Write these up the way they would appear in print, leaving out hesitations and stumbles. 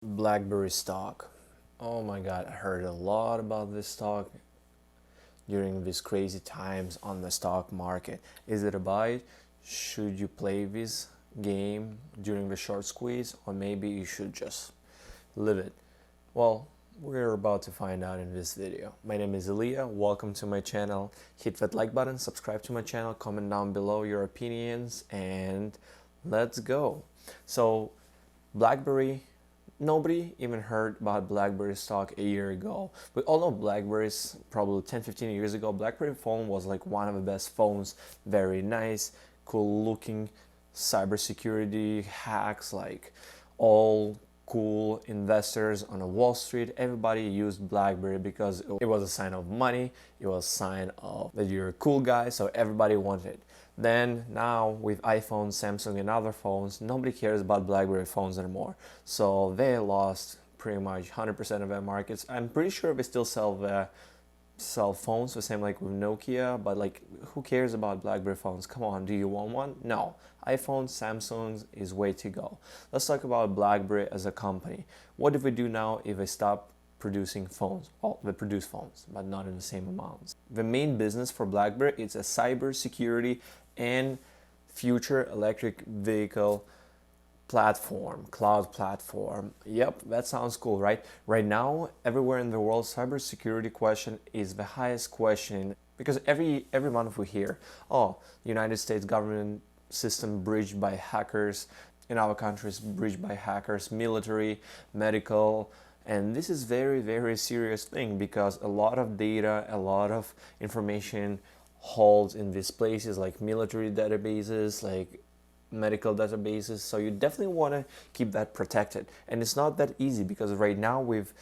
Blackberry stock. Oh my god, I heard a lot about this stock during these crazy times on the stock market. Is it a buy? Should you play this game during the short squeeze, or maybe you should just live it? Well, we're about to find out in this video. My name is Elia. Welcome to my channel. Hit that like button, subscribe to my channel, comment down below your opinions, and let's go. So, BlackBerry, nobody even heard about BlackBerry stock a year ago. We all know BlackBerry's probably 10-15 years ago. BlackBerry phone was like one of the best phones, very nice, cool looking, cybersecurity hacks, like all cool investors on a Wall Street. Everybody used BlackBerry because it was a sign of money. It was a sign of that you're a cool guy, so everybody wanted it. Then now with iPhone, Samsung, and other phones, nobody cares about BlackBerry phones anymore. So they lost pretty much 100% of their markets. I'm pretty sure they still sell phones the same like with Nokia, but like who cares about BlackBerry phones? Come on, do you want one? No. iPhone, Samsung is way to go. Let's talk about BlackBerry as a company. What do we do now if they stop producing phones? Well, they produce phones, but not in the same amounts. The main business for BlackBerry is a cybersecurity and future electric vehicle platform, cloud platform. Yep, that sounds cool, right? Right now, everywhere in the world, cybersecurity question is the highest question because every month we hear, oh, United States government system breached by hackers, in our countries breached by hackers, military, medical, and this is very serious thing because a lot of data, a lot of information holds in these places like military databases, like medical databases, so you definitely want to keep that protected. And it's not that easy because right now with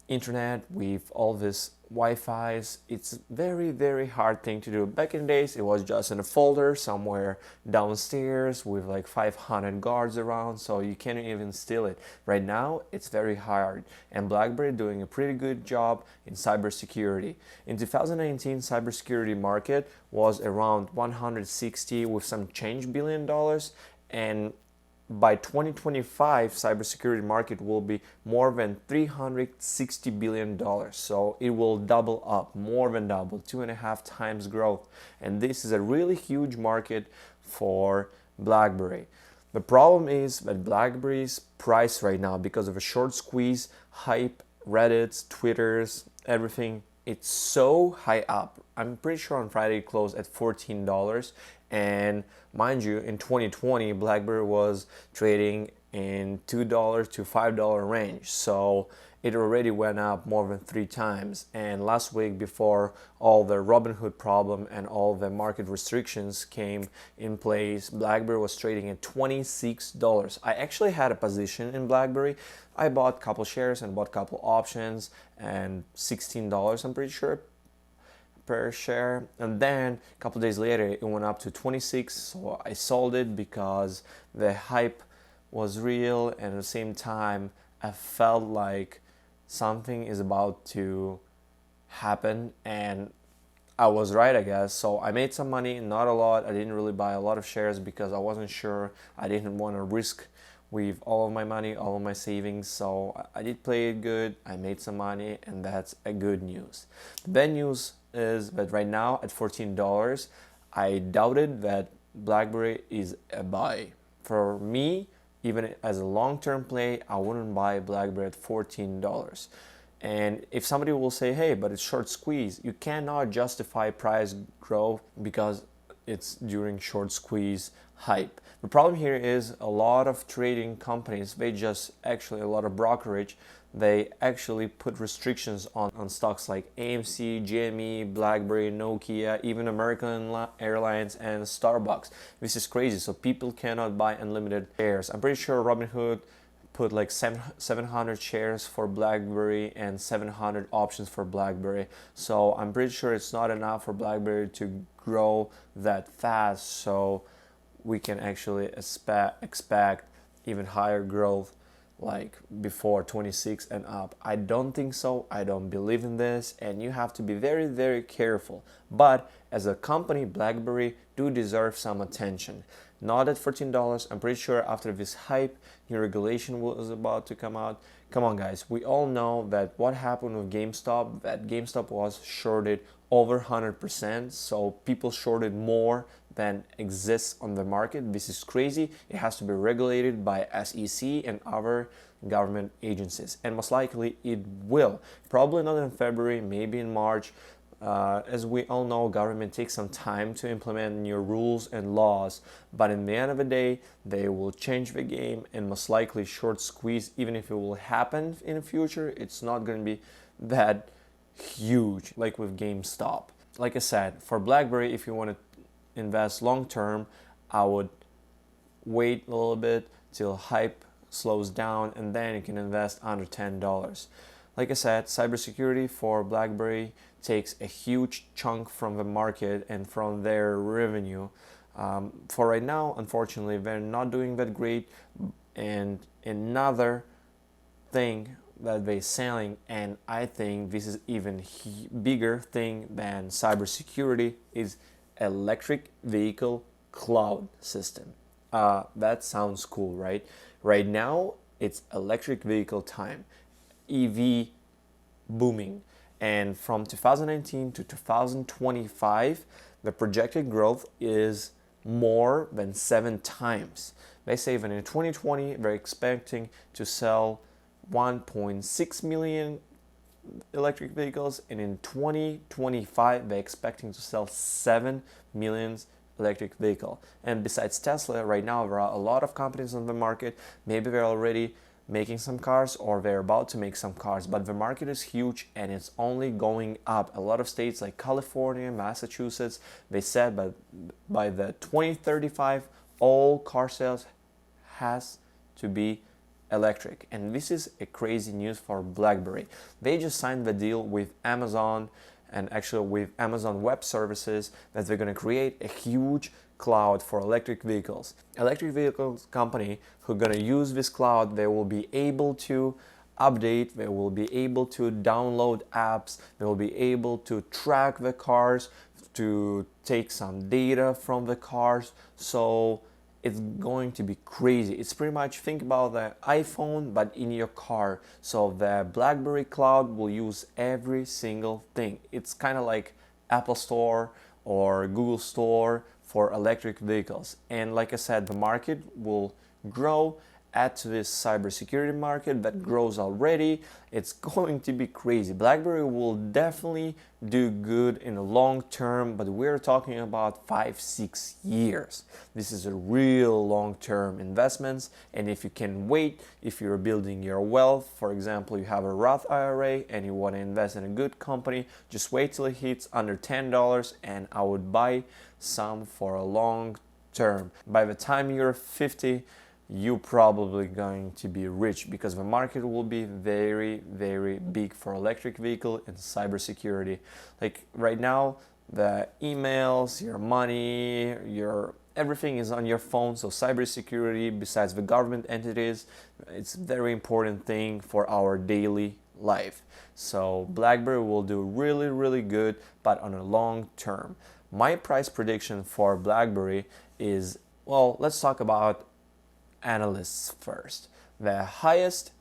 internet, with all this Wi-Fi's, it's very hard thing to do. Back in the days, it was just in a folder somewhere downstairs with like 500 guards around, so you can't even steal it. Right now, it's very hard, and BlackBerry doing a pretty good job in cybersecurity. In 2019, cybersecurity market was around 160 with some change billion dollars, and by 2025, cybersecurity market will be more than $360 billion. So it will double up, more than double, 2.5 times growth. And this is a really huge market for BlackBerry. The problem is that BlackBerry's price right now, because of a short squeeze, hype, Reddits, Twitters, everything, it's so high up. I'm pretty sure on Friday it closed at $14. And mind you, in 2020, BlackBerry was trading in $2 to $5 range. So it already went up more than 3 times. And last week, before all the Robinhood problem and all the market restrictions came in place, BlackBerry was trading at $26. I actually had a position in BlackBerry. I bought a couple shares and bought a couple options, and $16, I'm pretty sure, per share. And then a couple days later it went up to 26, so I sold it because the hype was real, and at the same time I felt like something is about to happen, and I was right, I guess. So I made some money, not a lot. I didn't really buy a lot of shares because I wasn't sure. I didn't want to risk with all of my money, all of my savings. So I did play it good. I made some money, and that's a good news. The bad news is that right now at $14, I doubted that BlackBerry is a buy. For me, even as a long-term play, I wouldn't buy BlackBerry at $14. And if somebody will say, hey, but it's short squeeze, you cannot justify price growth because it's during short squeeze hype. The problem here is a lot of trading companies, they just actually, a lot of brokerage, they actually put restrictions on stocks like AMC, GME, BlackBerry, Nokia, even American Airlines and Starbucks. This is crazy, so people cannot buy unlimited shares. I'm pretty sure Robinhood put like 700 shares for BlackBerry and 700 options for BlackBerry. So I'm pretty sure it's not enough for BlackBerry to grow that fast. So we can actually expect even higher growth like before 26 and up. I don't think so. I don't believe in this, and you have to be very careful. But as a company, BlackBerry do deserve some attention. not at $14. I'm pretty sure after this hype, new regulation was about to come out. Come on, guys, we all know that what happened with GameStop, that GameStop was shorted over 100%, so people shorted more than exists on the market. This is crazy. It has to be regulated by SEC and other government agencies, and most likely it will. Probably not in February, maybe in March. As we all know, government takes some time to implement new rules and laws, but in the end of the day, they will change the game and most likely short squeeze. Even if it will happen in the future, it's not going to be that huge like with GameStop. Like I said, for BlackBerry, if you want to invest long term, I would wait a little bit till hype slows down and then you can invest under $10. Like I said, cybersecurity for BlackBerry takes a huge chunk from the market and from their revenue. For right now, unfortunately, they're not doing that great. And another thing that they're selling, and I think this is even bigger thing than cybersecurity, is electric vehicle cloud system. That sounds cool, right? Right now, it's electric vehicle time, EV booming. And from 2019 to 2025, the projected growth is more than 7 times. They say that in 2020, they're expecting to sell 1.6 million electric vehicles, and in 2025, they're expecting to sell 7 million electric vehicle. And besides Tesla, right now there are a lot of companies on the market. Maybe they're already making some cars or they're about to make some cars, but the market is huge and it's only going up. A lot of states like California, Massachusetts, they said by the 2035 all car sales has to be electric, and this is a crazy news for BlackBerry. They just signed the deal with Amazon and actually with Amazon Web Services that they're going to create a huge cloud for electric vehicles. Electric vehicles company who are going to use this cloud, they will be able to update, they will be able to download apps, they will be able to track the cars, to take some data from the cars. So it's going to be crazy. It's pretty much, think about the iPhone but in your car. So the BlackBerry cloud will use every single thing. It's kind of like Apple Store or Google Store for electric vehicles. And like I said, the market will grow. Add to this cybersecurity market that grows already. It's going to be crazy. BlackBerry will definitely do good in the long term, but we're talking about 5-6 years. This is a real long-term investments, and if you can wait, if you're building your wealth, for example, you have a Roth IRA and you want to invest in a good company, just wait till it hits under $10 and I would buy some for a long term. By the time you're 50, you're probably going to be rich because the market will be very, very big for electric vehicle and cybersecurity. Like right now, the emails, your money, your everything is on your phone. So cybersecurity, besides the government entities, it's a very important thing for our daily life. So BlackBerry will do really, really good, but on a long term. My price prediction for BlackBerry is, well, let's talk about analysts first. The highest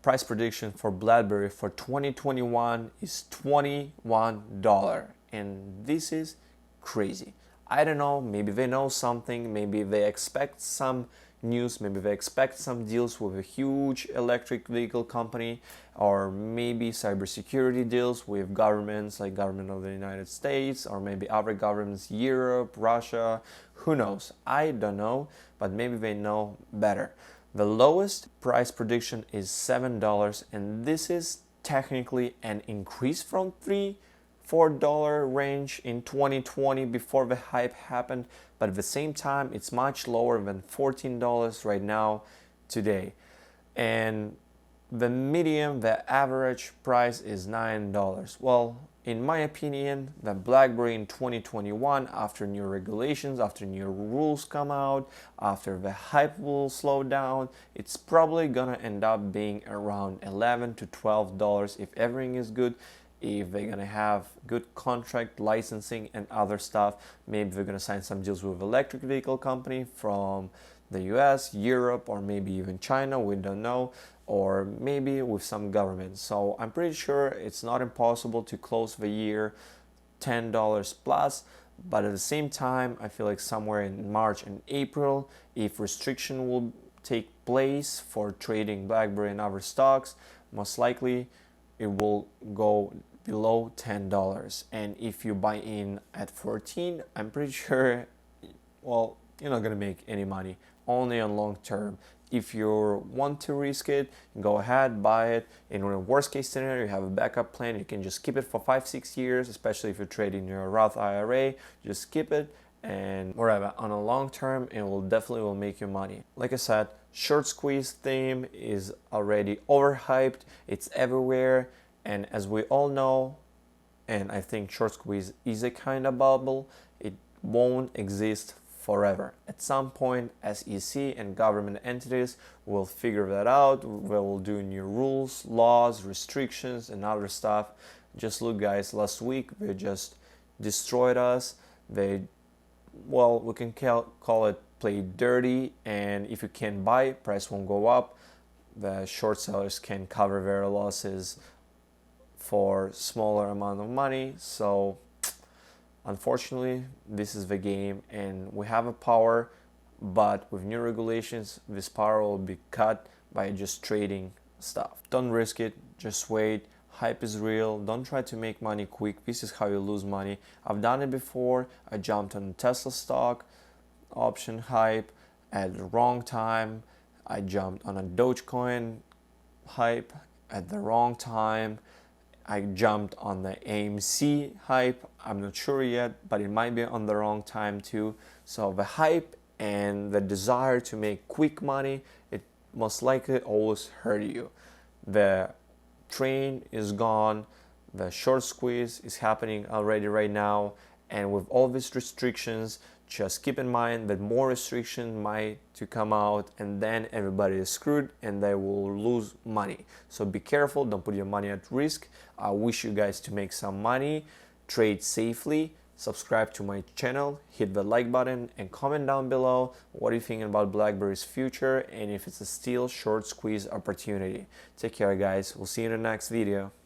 price prediction for BlackBerry for 2021 is $21, and this is crazy. I don't know, maybe they know something, maybe they expect some news, maybe they expect some deals with a huge electric vehicle company, or maybe cybersecurity deals with governments like government of the United States, or maybe other governments, Europe, Russia, who knows? I don't know, but maybe they know better. The lowest price prediction is $7, and this is technically an increase from $3-4 range in 2020 before the hype happened, but at the same time it's much lower than $14 right now today. And the medium, the average price is $9. Well, in my opinion, the BlackBerry in 2021, after new regulations, after new rules come out, after the hype will slow down, it's probably gonna end up being around $11 to $12 if everything is good. if they're gonna have good contract licensing and other stuff. Maybe they're gonna sign some deals with electric vehicle company from the US, Europe, or maybe even China, we don't know, or maybe with some government. So I'm pretty sure it's not impossible to close the year $10 plus, but at the same time, I feel like somewhere in March and April, if restriction will take place for trading BlackBerry and other stocks, most likely it will go below $10. And if you buy in at 14, I'm pretty sure, well, you're not gonna make any money, only on long term. If you want to risk it, go ahead, buy it. In a worst case scenario, you have a backup plan. You can just keep it for 5-6 years, especially if you're trading your Roth IRA. Just keep it, and whatever. On a long term, it will definitely make you money. Like I said, short squeeze theme is already overhyped. It's everywhere, and as we all know, and I think short squeeze is a kind of bubble, it won't exist forever. At some point, SEC and government entities will figure that out. They will do new rules, laws, restrictions, and other stuff. Just look, guys, last week they just destroyed us. They, well, we can call it play dirty, and if you can't buy, price won't go up. The short sellers can cover their losses for smaller amount of money. So unfortunately, this is the game, and we have a power, but with new regulations, this power will be cut by just trading stuff. Don't risk it, just wait. Hype is real. Don't try to make money quick. This is how you lose money. I've done it before. I jumped on Tesla stock option hype at the wrong time. I jumped on a Dogecoin hype at the wrong time. I jumped on the AMC hype. I'm not sure yet, but it might be on the wrong time too. So the hype and the desire to make quick money, it most likely always hurt you. The train is gone. The short squeeze is happening already right now. And with all these restrictions, just keep in mind that more restrictions might to come out, and then everybody is screwed and they will lose money. So be careful, don't put your money at risk. I wish you guys to make some money, trade safely, subscribe to my channel, hit the like button, and comment down below what you think about BlackBerry's future and if it's a still short squeeze opportunity. Take care, guys. We'll see you in the next video.